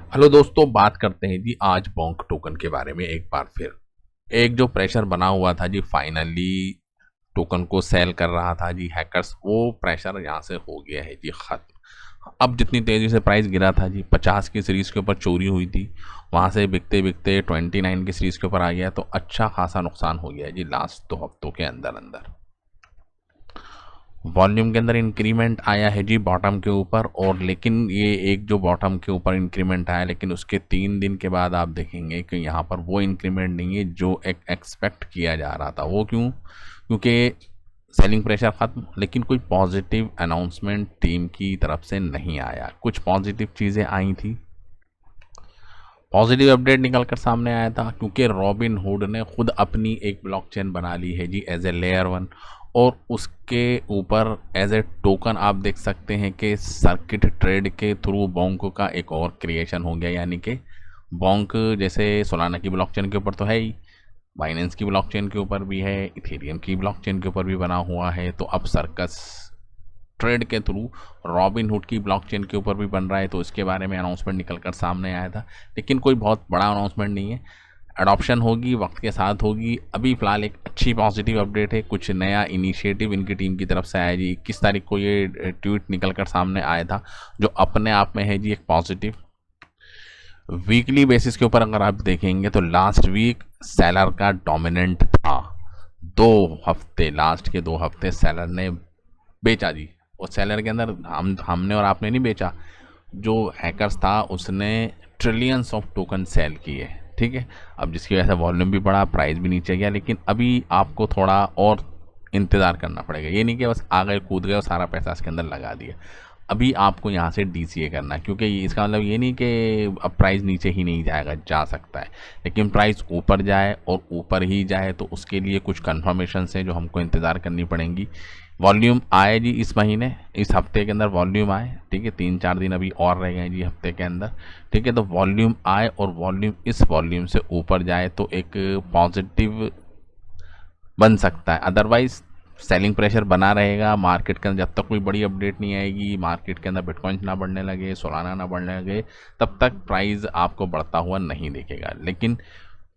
Hello दोस्तों, बात करते हैं जी आज बॉन्क टोकन के बारे में एक बार फिर। एक जो प्रेशर बना हुआ था जी, फाइनली टोकन को सेल कर रहा था जी हैकर्स, वो प्रेशर यहाँ से हो गया है जी खत्म। अब जितनी तेजी से प्राइस गिरा था जी, 50 की सीरीज के ऊपर चोरी हुई थी, वहाँ से बिकते बिकते 29 की सीरीज के ऊपर आ गया, तो अच्छा खासा नुकसान हो गया है जी लास्ट 2 हफ्तों के अंदर अंदर। वॉल्यूम के अंदर इंक्रीमेंट आया है जी बॉटम के ऊपर, और लेकिन ये एक जो बॉटम के ऊपर इंक्रीमेंट आया, लेकिन उसके 3 दिन के बाद आप देखेंगे कि यहाँ पर वो इंक्रीमेंट नहीं है जो एक एक्सपेक्ट किया जा रहा था। वो क्यों? क्योंकि सेलिंग प्रेशर ख़त्म, लेकिन कोई पॉजिटिव अनाउंसमेंट टीम की तरफ से नहीं आया। कुछ पॉजिटिव चीज़ें आई थी, पॉजिटिव अपडेट निकल कर सामने आया था, क्योंकि रॉबिन हुड ने खुद अपनी एक ब्लॉकचेन बना ली है जी एज ए लेयर 1, और उसके ऊपर एज ए टोकन आप देख सकते हैं कि सर्किट ट्रेड के थ्रू बॉन्क का एक और क्रिएशन हो गया। यानी कि बॉन्क जैसे सोलाना की ब्लॉकचेन के ऊपर तो है ही, बाइनेंस की ब्लॉकचेन के ऊपर भी है, इथेरियम की ब्लॉकचेन के ऊपर भी बना हुआ है, तो अब सर्कस ट्रेड के थ्रू रॉबिन हुड की ब्लॉकचेन के ऊपर भी बन रहा है। तो इसके बारे में अनाउंसमेंट निकल कर सामने आया था, लेकिन कोई बहुत बड़ा अनाउंसमेंट नहीं है। अडॉप्शन होगी, वक्त के साथ होगी। अभी फ़िलहाल एक अच्छी पॉजिटिव अपडेट है, कुछ नया इनिशिएटिव इनकी टीम की तरफ से आया जी। 21 तारीख को ये ट्वीट निकल कर सामने आया था, जो अपने आप में है जी एक पॉजिटिव। वीकली बेसिस के ऊपर अगर आप देखेंगे तो लास्ट वीक सेलर का डोमिनेंट था। 2 हफ्ते, लास्ट के 2 हफ्ते सेलर ने बेचा जी। और सेलर के अंदर हमने और आपने नहीं बेचा, जो हैकर्स था उसने ट्रिलियंस ऑफ टोकन सेल किए। ठीक है, अब जिसकी वजह से वॉल्यूम भी बढ़ा, प्राइस भी नीचे गया, लेकिन अभी आपको थोड़ा और इंतज़ार करना पड़ेगा। ये नहीं कि बस आ गए कूद गए और सारा पैसा इसके अंदर लगा दिया। अभी आपको यहाँ से DCA करना है, क्योंकि इसका मतलब ये नहीं कि अब प्राइस नीचे ही नहीं जाएगा, जा सकता है, लेकिन प्राइस ऊपर जाए और ऊपर ही जाए तो उसके लिए कुछ कन्फर्मेशन हैं जो हमको इंतज़ार करनी पड़ेंगी। वॉल्यूम आए जी इस महीने, इस हफ्ते के अंदर वॉल्यूम आए। ठीक है, 3-4 दिन अभी और रह गए जी हफ्ते के अंदर। ठीक है, तो वॉल्यूम आए और वॉल्यूम इस वॉल्यूम से ऊपर जाए तो एक पॉजिटिव बन सकता है। अदरवाइज सेलिंग प्रेशर बना रहेगा मार्केट के अंदर जब तक कोई बड़ी अपडेट नहीं आएगी, मार्केट के अंदर बिटकॉइन ना बढ़ने लगे, सोलाना ना बढ़ने लगे, तब तक प्राइस आपको बढ़ता हुआ नहीं दिखेगा। लेकिन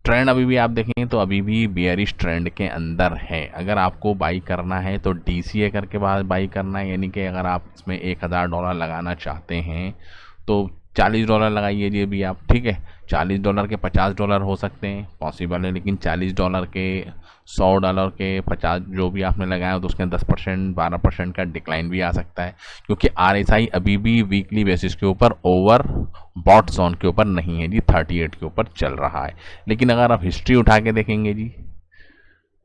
ट्रेंड अभी भी आप देखेंगे तो अभी भी बियरिश ट्रेंड के अंदर है। अगर आपको बाई करना है तो DCA करके बाद बाई करना है, यानी कि अगर आप इसमें $1000 लगाना चाहते हैं तो $40 लगाइए जी अभी आप। ठीक है, $40 के $50 हो सकते हैं, पॉसिबल है, लेकिन $40 के, $100 के 50 जो भी आपने लगाया तो उसके 10% 12% का डिक्लाइन भी आ सकता है, क्योंकि RSI अभी भी वीकली बेसिस के ऊपर ओवर बॉट जोन के ऊपर नहीं है जी, 38 के ऊपर चल रहा है। लेकिन अगर आप हिस्ट्री उठा के देखेंगे जी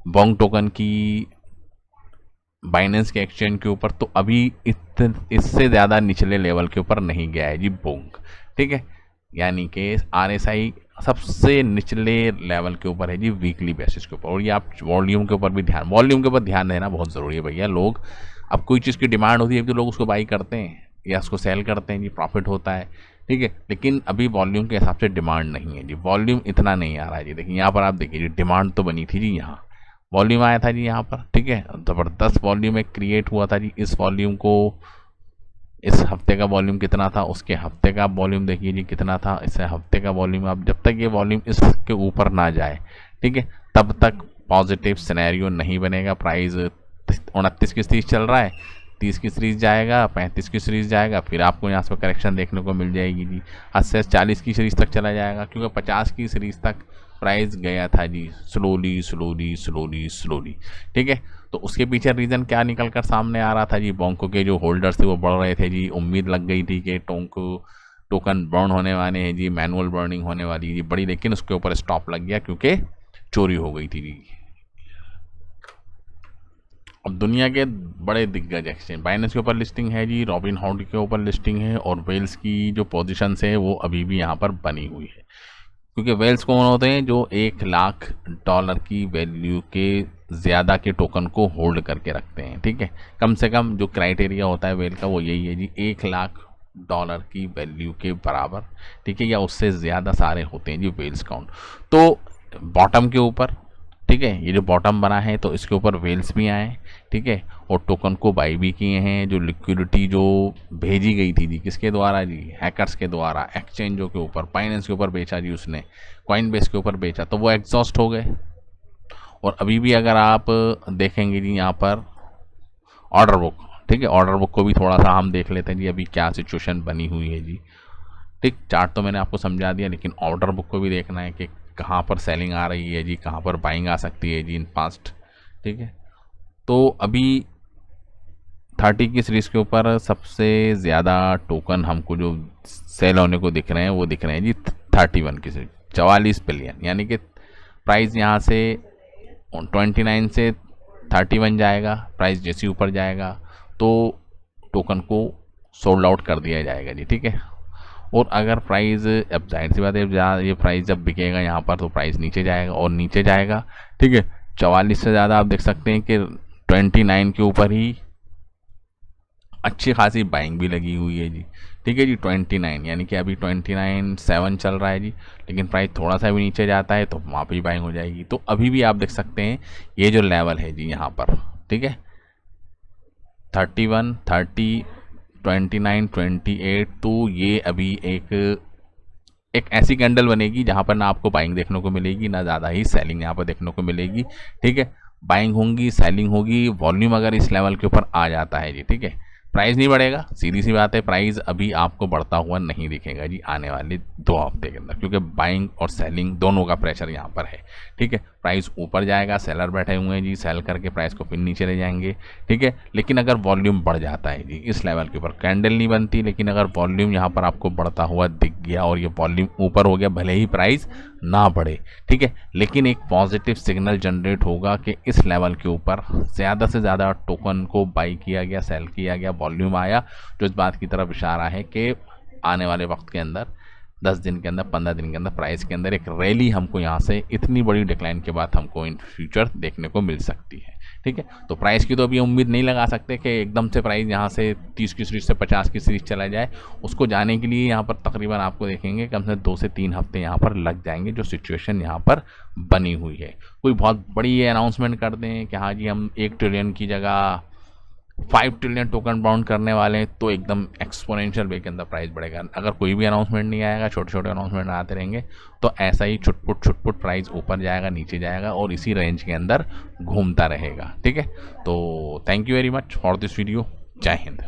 बॉन्क टोकन की बाइनेंस के एक्सचेंज के ऊपर, तो अभी इससे ज़्यादा निचले लेवल के ऊपर नहीं गया है जी बॉन्क। ठीक है, यानी कि RSI सबसे निचले लेवल के ऊपर है जी वीकली बेसिस के ऊपर। और ये आप वॉल्यूम के ऊपर भी वॉल्यूम के ऊपर ध्यान देना बहुत ज़रूरी है भैया। लोग, अब कोई चीज़ की डिमांड होती है तो लोग उसको बाई करते हैं या उसको सेल करते हैं जी, प्रॉफिट होता है। ठीक है, लेकिन अभी वॉल्यूम के हिसाब से डिमांड नहीं है जी, वॉल्यूम इतना नहीं आ रहा है जी। देखिए यहाँ पर आप देखिए जी, डिमांड तो बनी थी जी, यहाँ वॉल्यूम आया था जी यहाँ पर। ठीक है, ज़बरदस्त वॉल्यूम एक क्रिएट हुआ था जी। इस वॉल्यूम को, इस हफ्ते का वॉल्यूम कितना था, उसके हफ्ते का आप वॉल्यूम देखिए जी कितना था, इससे हफ्ते का वॉल्यूम। आप जब तक ये वॉल्यूम इसके ऊपर ना जाए, ठीक है, तब तक पॉजिटिव सिनेरियो नहीं बनेगा। प्राइस 29 की सीरीज चल रहा है, 30 की सीरीज जाएगा, 35 की सीरीज जाएगा, फिर आपको यहाँ से करेक्शन देखने को मिल जाएगी जी। 80 से 40 की सीरीज तक चला जाएगा, क्योंकि 50 की सीरीज तक प्राइस गया था जी, स्लोली स्लोली स्लोली स्लोली। ठीक है, तो उसके पीछे रीज़न क्या निकल कर सामने आ रहा था जी, बॉन्को के जो होल्डर्स थे वो बढ़ रहे थे जी। उम्मीद लग गई थी कि टोकन बर्न होने वाले हैं जी, मैनुअल बर्निंग होने वाली है जी बड़ी, लेकिन उसके ऊपर स्टॉप लग गया क्योंकि चोरी हो गई थी जी। अब दुनिया के बड़े दिग्गज एक्सचेंज, बाइनेंस के ऊपर लिस्टिंग है जी, रॉबिन हुड के ऊपर लिस्टिंग है, और वेल्स की जो पोजीशन है वो अभी भी यहाँ पर बनी हुई है। क्योंकि वेल्स कौन होते हैं? जो $1,00,000 की वैल्यू के ज़्यादा के टोकन को होल्ड करके रखते हैं। ठीक है, कम से कम जो क्राइटेरिया होता है वेल का वो यही है जी, $1,00,000 की वैल्यू के बराबर। ठीक है, या उससे ज़्यादा सारे होते हैं जी वेल्स काउंट। तो बॉटम के ऊपर ठीक है। ये जो बॉटम बना है तो इसके ऊपर वेल्स भी आए, ठीक है, और टोकन को बाई भी किए हैं। जो लिक्विडिटी जो भेजी गई थी जी किसके द्वारा जी, हैकर्स के द्वारा, एक्सचेंजों के ऊपर, बाइनेंस के ऊपर बेचा जी उसने, कॉइनबेस के ऊपर बेचा, तो वो एग्जॉस्ट हो गए। और अभी भी अगर आप देखेंगे जी यहाँ पर ऑर्डर बुक, ठीक है, ऑर्डर बुक को भी थोड़ा सा हम देख लेते हैं जी अभी क्या सिचुएशन बनी हुई है जी। ठीक, चार्ट तो मैंने आपको समझा दिया, लेकिन ऑर्डर बुक को भी देखना है कि कहाँ पर सेलिंग आ रही है जी, कहाँ पर बाइंग आ सकती है जी इन पास्ट। ठीक है, तो अभी 30 की सीरीज़ के ऊपर सबसे ज़्यादा टोकन हमको जो सेल होने को दिख रहे हैं वो दिख रहे हैं जी 31 की सीरीज, 44 बिलियन, यानी कि प्राइस यहाँ से 29 से 31 जाएगा। प्राइस जैसे ऊपर जाएगा तो टोकन को सोल्ड आउट कर दिया जाएगा जी। ठीक है, और अगर प्राइस, अब जाहिर सी बात है ये प्राइस जब बिकेगा यहाँ पर तो प्राइस नीचे जाएगा और नीचे जाएगा। ठीक है, 44 से ज़्यादा आप देख सकते हैं कि 29 के ऊपर ही अच्छी खासी बाइंग भी लगी हुई है जी। ठीक है जी, 29 यानी कि अभी 29.7 चल रहा है जी, लेकिन प्राइस थोड़ा सा भी नीचे जाता है तो वहाँ पे ही बाइंग हो जाएगी। तो अभी भी आप देख सकते हैं ये जो लेवल है जी यहाँ पर, ठीक है, 31, 30, 29, 28, तो ये अभी एक ऐसी कैंडल बनेगी जहाँ पर ना आपको बाइंग देखने को मिलेगी ना ज़्यादा ही सेलिंग यहाँ पर देखने को मिलेगी। ठीक है, बाइंग होंगी, सेलिंग होगी, वॉल्यूम अगर इस लेवल के ऊपर आ जाता है जी, ठीक है, प्राइस नहीं बढ़ेगा, सीधी सी बात है, प्राइस अभी आपको बढ़ता हुआ नहीं दिखेगा जी आने वाले 2 हफ्ते के अंदर, क्योंकि बाइंग और सेलिंग दोनों का प्रेशर यहाँ पर है। ठीक है, प्राइस ऊपर जाएगा, सेलर बैठे हुए हैं जी, सेल करके प्राइस को फिर नीचे ले जाएंगे। ठीक है, लेकिन अगर वॉल्यूम बढ़ जाता है जी इस लेवल के ऊपर, कैंडल नहीं बनती, लेकिन अगर वॉल्यूम यहाँ पर आपको बढ़ता हुआ दिख गया और ये वॉल्यूम ऊपर हो गया, भले ही प्राइस ना बढ़े, ठीक है, लेकिन एक पॉजिटिव सिग्नल जनरेट होगा कि इस लेवल के ऊपर ज़्यादा से ज़्यादा टोकन को बाई किया गया, सेल किया गया, वॉल्यूम आया, जो इस बात की तरफ इशारा है कि आने वाले वक्त के अंदर 10 दिन के अंदर, 15 दिन के अंदर प्राइस के अंदर एक रैली हमको यहाँ से इतनी बड़ी डिक्लाइन के बाद हमको इन फ्यूचर देखने को मिल सकती है। ठीक है, तो प्राइस की तो अभी उम्मीद नहीं लगा सकते कि एकदम से प्राइस यहाँ से 30 की सीरीज से 50 की सीरीज चला जाए। उसको जाने के लिए यहाँ पर तकरीबन आपको देखेंगे कम से 2 से 3 हफ्ते यहाँ पर लग जाएंगे, जो सिचुएशन यहाँ पर बनी हुई है। कोई बहुत बड़ी ये अनाउंसमेंट कर दें कि हाँ जी हम 1 ट्रिलियन की जगह 5 ट्रिलियन टोकन बाउंड करने वाले हैं, तो एकदम एक्सपोनेंशियल वे के अंदर प्राइस बढ़ेगा। अगर कोई भी अनाउंसमेंट नहीं आएगा, छोटे छोटे अनाउंसमेंट आते रहेंगे, तो ऐसा ही छुटपुट प्राइस ऊपर जाएगा, नीचे जाएगा और इसी रेंज के अंदर घूमता रहेगा। ठीक है, तो thank you very much for this video. जय हिंद।